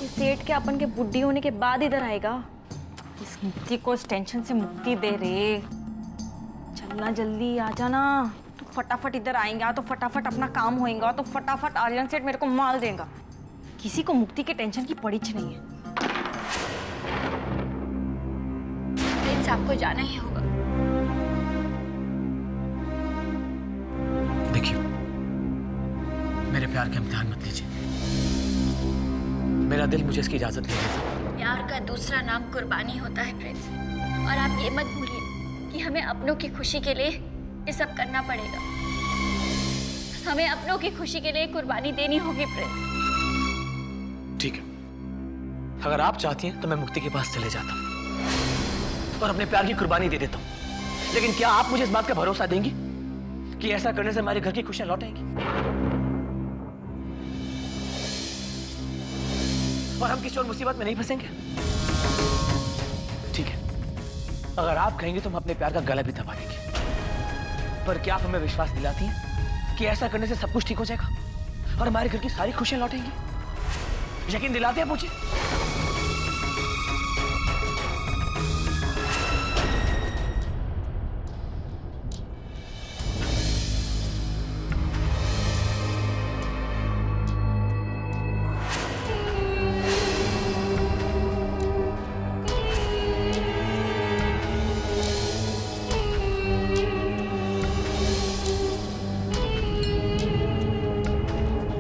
कि सेठ के अपन के बुढ़ी होने के बाद इधर आएगा। इस मुक्ति को इस टेंशन से मुक्ति दे रे। चलना जल्दी, आ जाना। तो फटाफट इधर आएंगे तो फटाफट अपना काम होएगा, तो फटाफट आर्यन सेठ मेरे को माल देगा। किसी को मुक्ति के टेंशन की पड़ीच नहीं है। प्रिंस, आपको जाना ही होगा। देखिए, मेरे प्यार के इम्तिहान मत लीजिए। मेरा दिल मुझे इसकी इजाजत नहीं देता। प्यार का दूसरा नाम कुर्बानी होता है प्रिंस, और आप ये मत भूलिए कि हमें अपनों की खुशी के लिए ये सब करना पड़ेगा। हमें अपनों की खुशी के लिए कुर्बानी देनी होगी प्रिंस। ठीक है, अगर आप चाहती हैं तो मैं मुक्ति के पास चले जाता हूँ और अपने प्यार की कुर्बानी दे देता हूँ। लेकिन क्या आप मुझे इस बात का भरोसा देंगी कि ऐसा करने से हमारे घर की खुशियां लौट आएंगी और हम किसी और मुसीबत में नहीं फंसेंगे? ठीक है, अगर आप कहेंगे तो हम अपने प्यार का गला भी दबा देंगे। पर क्या आप हमें विश्वास दिलाती हैं कि ऐसा करने से सब कुछ ठीक हो जाएगा और हमारे घर की सारी खुशियां लौटेंगी? यकीन दिलाते हैं मुझे?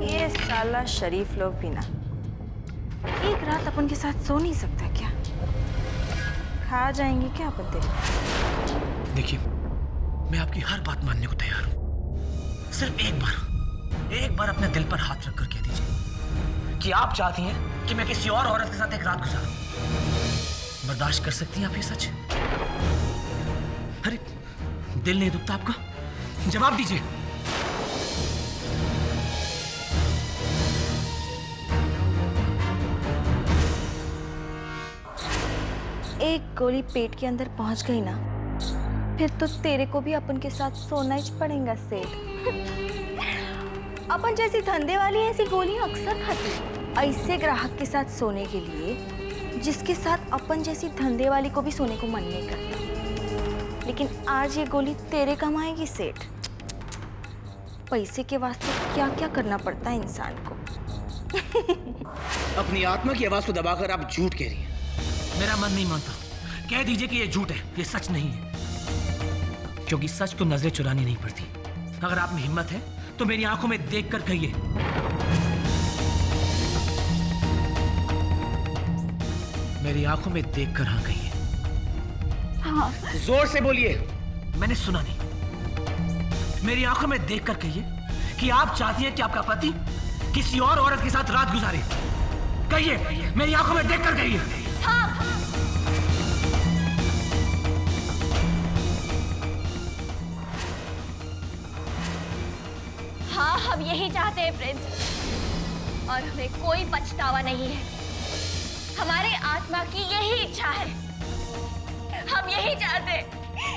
ये साला शरीफ लोग भी ना एक रात अपन के साथ सो नहीं सकता क्या? खा जाएंगे क्या अपन तेरे? देखिए, मैं आपकी हर बात मानने को तैयार हूं। सिर्फ एक बार अपने दिल पर हाथ रखकर कह दीजिए कि आप चाहती हैं कि मैं किसी और औरत के साथ एक रात गुजारूं। बर्दाश्त कर सकती हैं आप ये सच? अरे, दिल नहीं दुखता आपका? जवाब दीजिए। एक गोली पेट के अंदर पहुंच गई ना, फिर तो तेरे को भी अपन के साथ सोना ही पड़ेगा सेठ। अपन जैसी धंधे वाली ऐसी गोलियां अक्सर खाती। ऐसे ग्राहक के साथ सोने के लिए जिसके साथ अपन जैसी धंधे वाली को भी सोने को मन नहीं करता। लेकिन आज ये गोली तेरे काम आएगी सेठ। पैसे के वास्ते क्या क्या करना पड़ता है इंसान को। अपनी आत्मा की आवाज को दबाकर आप झूठ कह रही हैं। मेरा मन नहीं मानता। कह दीजिए कि ये झूठ है, ये सच नहीं है। क्योंकि सच को नजरें चुरानी नहीं पड़ती। अगर आप में हिम्मत है तो मेरी आंखों में देखकर कहिए। मेरी आंखों में देखकर हाँ कहिए। हाँ। जोर से बोलिए। मैंने सुना नहीं। मेरी आंखों में देखकर कहिए कि आप चाहती हैं कि आपका पति किसी और औरत के साथ रात गुजारे। कहिए, मेरी आंखों में देखकर कहिए। हाँ। हाँ, हम यही चाहते हैं प्रिंस, और हमें कोई पछतावा नहीं है। हमारे आत्मा की यही इच्छा है। हम यही चाहते हैं,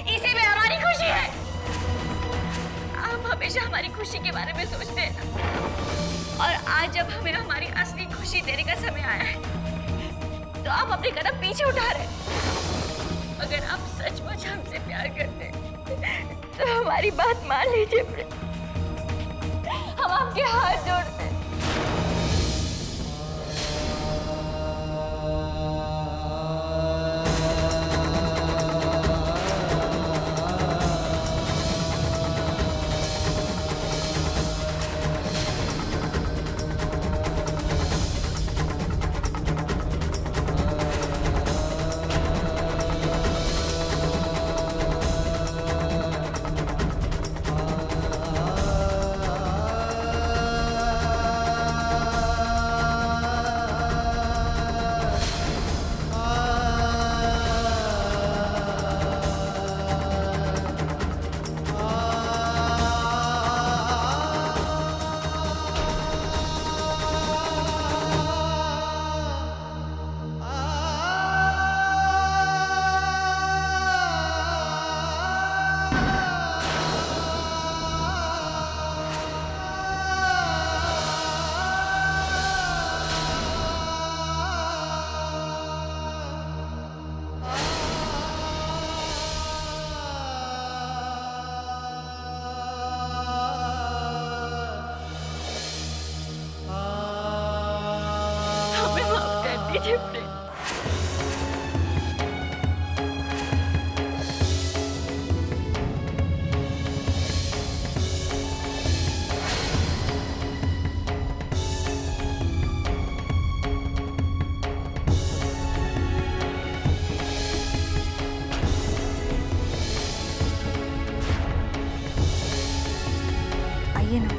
इसी में हमारी खुशी है। आप हमेशा हमारी खुशी के बारे में सोचते हैं ना, और आज जब हमें हमारी असली खुशी देने का समय आया है तो आप अपने कदम पीछे उठा रहे हैं। अगर आप सचमुच हमसे प्यार करते हैं तो हमारी बात मान लीजिए प्रिंस। हम आपके हाथ जोड़ते हैं। कीजिए प्लीज। आइए ना।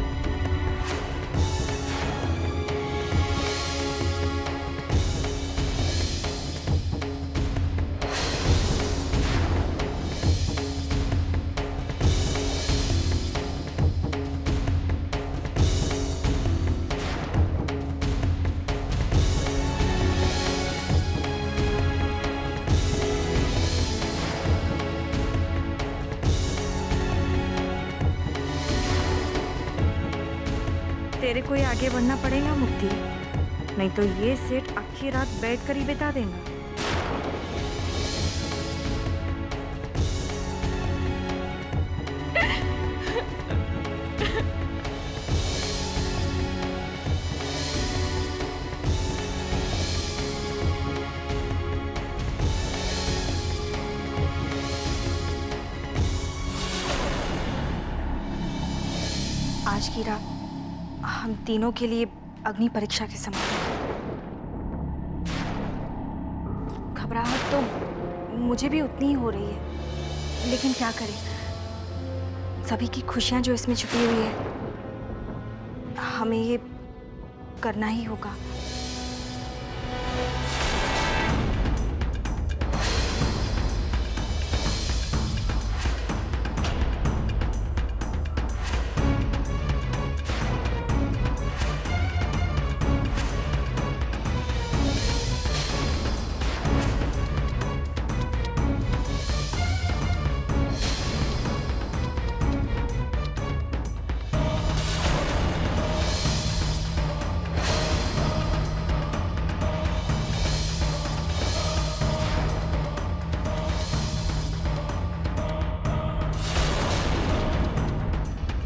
तेरे को ही आगे बढ़ना पड़ेगा मुक्ति, नहीं तो ये सेट आखिर रात बैठ कर ही बिता देना। आज की रात हम तीनों के लिए अग्नि परीक्षा के समान है। घबराहट तो मुझे भी उतनी ही हो रही है, लेकिन क्या करें, सभी की खुशियां जो इसमें छुपी हुई है, हमें ये करना ही होगा।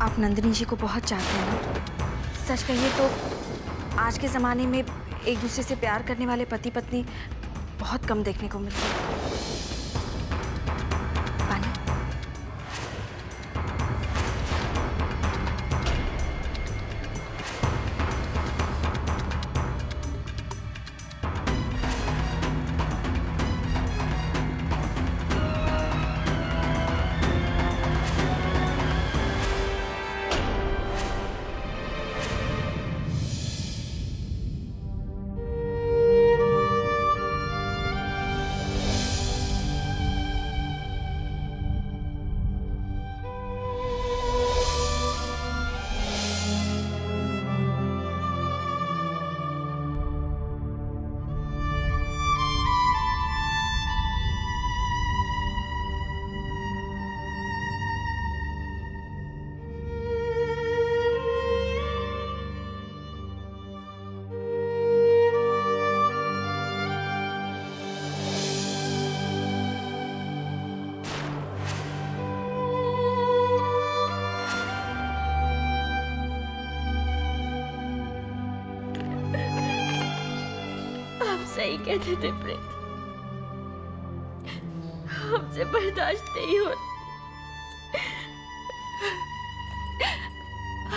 आप नंदिनी जी को बहुत चाहते हैं ना? सच कहिए तो आज के ज़माने में एक दूसरे से प्यार करने वाले पति पत्नी बहुत कम देखने को मिलते हैं। पानी। सही कहते थे प्रीत, हमसे बर्दाश्त नहीं हो।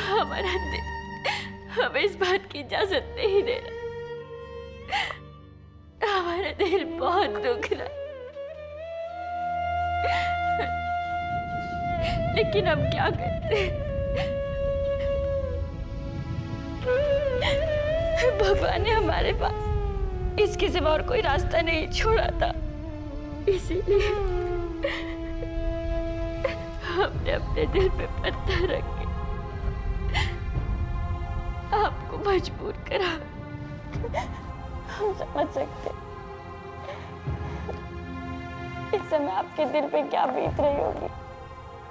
हमारा दिल हमें इस बात की इजाजत नहीं दे रहा। हमारा दिल बहुत दुख रहा, लेकिन हम क्या करते? भगवान ने हमारे पास इसके सिवा और कोई रास्ता नहीं छोड़ा था, इसीलिए हमने अपने दिल पे पत्थर रख के आपको मजबूर करा। हम समझ सकते इस समय आपके दिल पे क्या बीत रही होगी,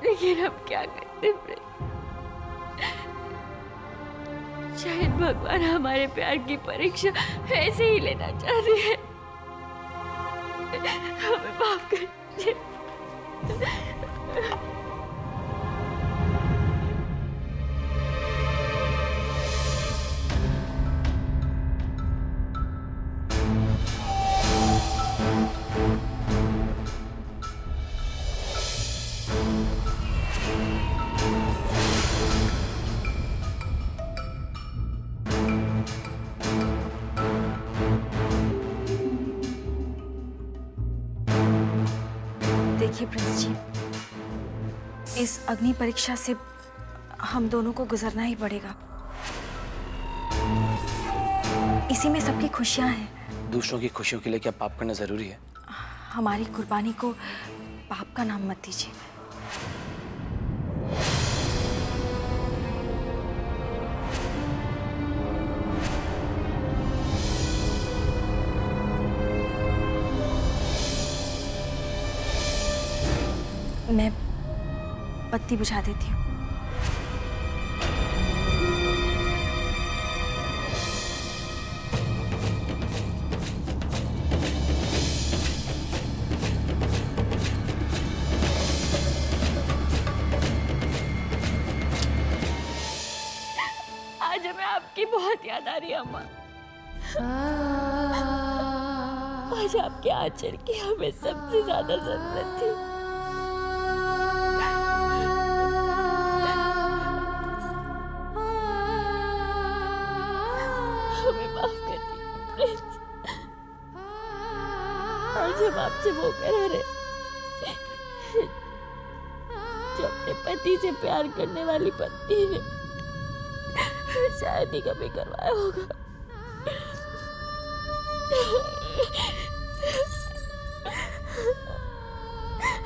लेकिन हम क्या करते? शायद भगवान हमारे प्यार की परीक्षा ऐसे ही लेना चाहते हैं। हमें माफ कर दीजिए। होगी प्रिंस जी। इस अग्नि परीक्षा से हम दोनों को गुजरना ही पड़ेगा। इसी में सबकी खुशियां हैं। दूसरों की खुशियों के लिए क्या पाप करना जरूरी है? हमारी कुर्बानी को पाप का नाम मत दीजिए। मैं बत्ती बुझा देती हूँ। आज हमें आपकी बहुत याद आ रही है अम्मा। आज आपके आंचल की हमें सबसे ज्यादा जरूरत थी। हमें माफ कर दीजिए। आज हम आपसे वो कह रहे जो अपने पति से प्यार करने वाली पत्नी ने शायद ही कभी करवाया होगा।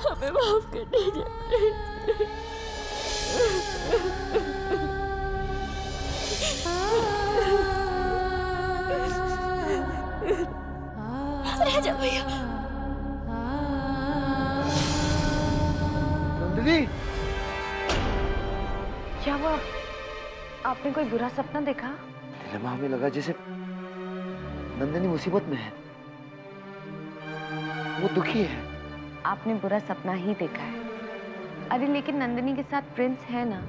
हमें माफ कर दीजिए। राजा भैया। नंदिनी, क्या हुआ? आपने कोई बुरा सपना देखा? नीलिमा, हमें लगा जैसे नंदिनी मुसीबत में है, वो दुखी है। आपने बुरा सपना ही देखा है। अरे लेकिन नंदिनी के साथ प्रिंस है ना।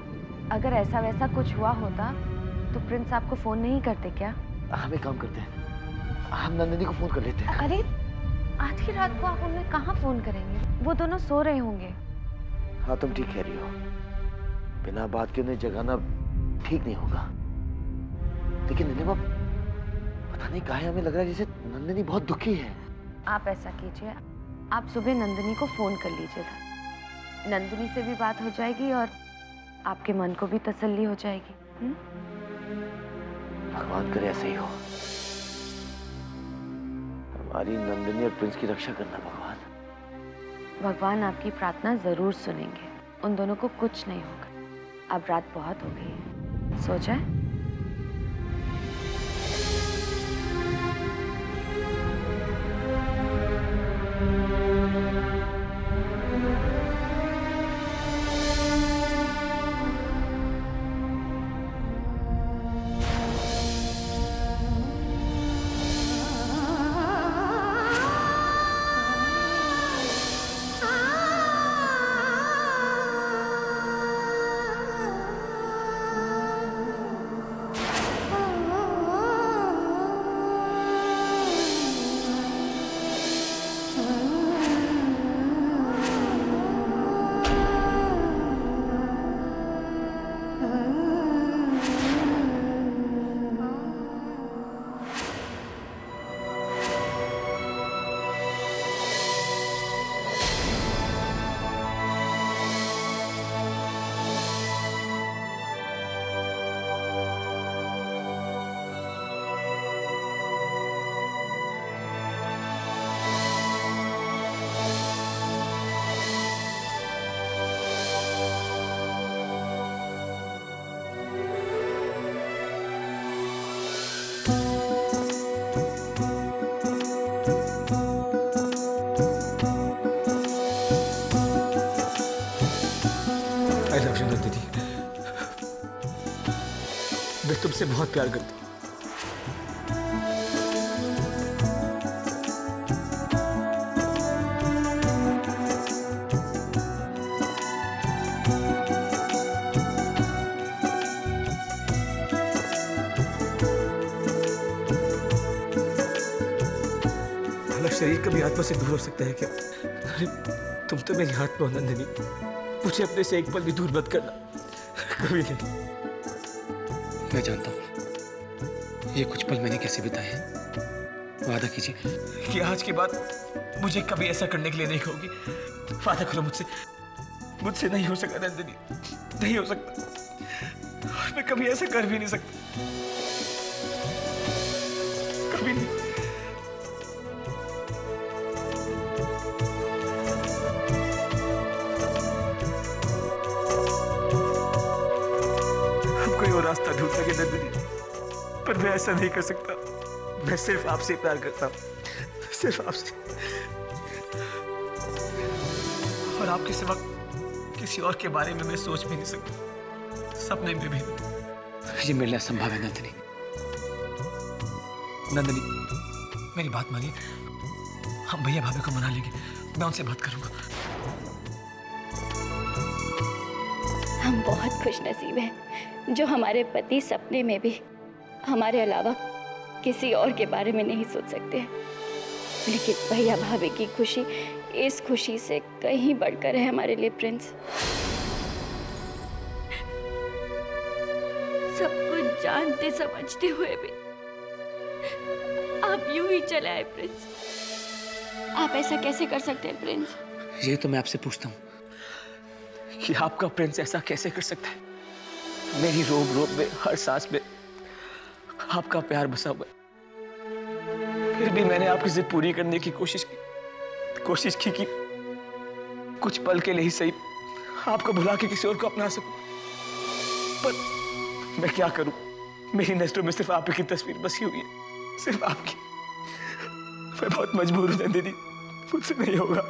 अगर ऐसा वैसा कुछ हुआ होता तो प्रिंस आपको फोन नहीं करते क्या? हम एक काम करते हैं, हम नंदिनी को फोन कर लेते हैं। अरे आधी रात को आप उन्हें कहाँ फोन करेंगे? वो दोनों सो रहे होंगे। हाँ, तुम ठीक कह रही हो। बिना बात के उन्हें जगाना ठीक नहीं होगा। लेकिन नीलिमा, पता नहीं काहे हमें लग रहा है जैसे नंदिनी बहुत दुखी है। आप ऐसा कीजिए, आप सुबह नंदिनी को फोन कर लीजिएगा। नंदिनी से भी बात हो जाएगी और आपके मन को भी तसल्ली हो जाएगी। भगवान करे ऐसा ही हो। हमारी नंदिनी और प्रिंस की रक्षा करना भगवान। भगवान आपकी प्रार्थना जरूर सुनेंगे। उन दोनों को कुछ नहीं होगा। अब रात बहुत हो गई है, सो जाए। दीदी, मैं तुमसे बहुत प्यार करता हूँ। शरीर कभी आत्मा से दूर हो सकता है क्या? अरे तुम तो मेरी आत्मा हो नंदिनी, मुझे अपने से एक पल भी दूर मत करना, कभी नहीं। मैं जानता हूँ ये कुछ पल मैंने कैसे बिताए हैं। वादा कीजिए कि आज के बाद मुझे कभी ऐसा करने के लिए नहीं कहोगी। वादा करो मुझसे, मुझसे नहीं हो सकता नंदिनी, नहीं हो सकता, और मैं कभी ऐसा कर भी नहीं सकता, कभी नहीं। हम कोई और रास्ता ढूंढ सके नंदिनी, पर मैं ऐसा नहीं कर सकता। मैं सिर्फ आपसे प्यार करता हूँ, सिर्फ आपसे, और आपके सिवा किसी और के बारे में मैं सोच भी नहीं सकता, सपने में भी नहीं। ये मेरे लिए असंभव है नंदिनी। नंदिनी, मेरी बात मानिए, हम भैया भाभी को मना लेंगे, मैं उनसे बात करूंगा। हम बहुत खुशनसीब हैं जो हमारे पति सपने में भी हमारे अलावा किसी और के बारे में नहीं सोच सकते हैं। लेकिन भैया भाभी की खुशी इस खुशी से कहीं बढ़कर है हमारे लिए प्रिंस। सब कुछ जानते समझते हुए भी आप यूं ही चले आए प्रिंस। आप ऐसा कैसे कर सकते हैं प्रिंस? ये तो मैं आपसे पूछता हूँ कि आपका प्रिंस ऐसा कैसे कर सकता है? मेरी रोब रोब में, हर सांस में आपका प्यार बसा हुआ है। फिर भी मैंने आपकी जिद पूरी करने की कोशिश की कि कुछ पल के लिए ही सही आपको भुला के किसी और को अपना सकूं। पर मैं क्या करूं? मेरी नजरों में सिर्फ आप ही की तस्वीर बसी हुई है, सिर्फ आपकी। मैं बहुत मजबूर हूं नंदिनी, मुझसे नहीं होगा।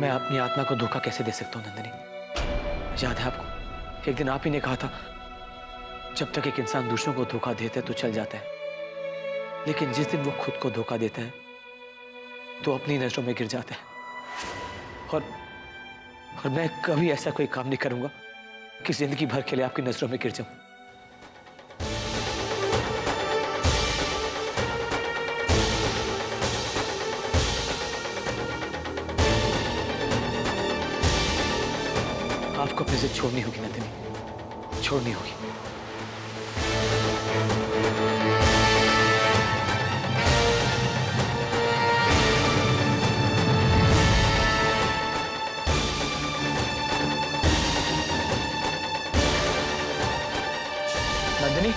मैं अपनी आत्मा को धोखा कैसे दे सकता हूं नंदिनी? याद है आपको, एक दिन आप ही ने कहा था, जब तक एक इंसान दूसरों को धोखा देता है तो चल जाता है, लेकिन जिस दिन वो खुद को धोखा देता है तो अपनी नजरों में गिर जाता है। और मैं कभी ऐसा कोई काम नहीं करूंगा कि जिंदगी भर के लिए आपकी नजरों में गिर जाऊं। आपको अपनी जिद छोड़नी होगी नंदिनी, छोड़नी होगी। नंदिनी,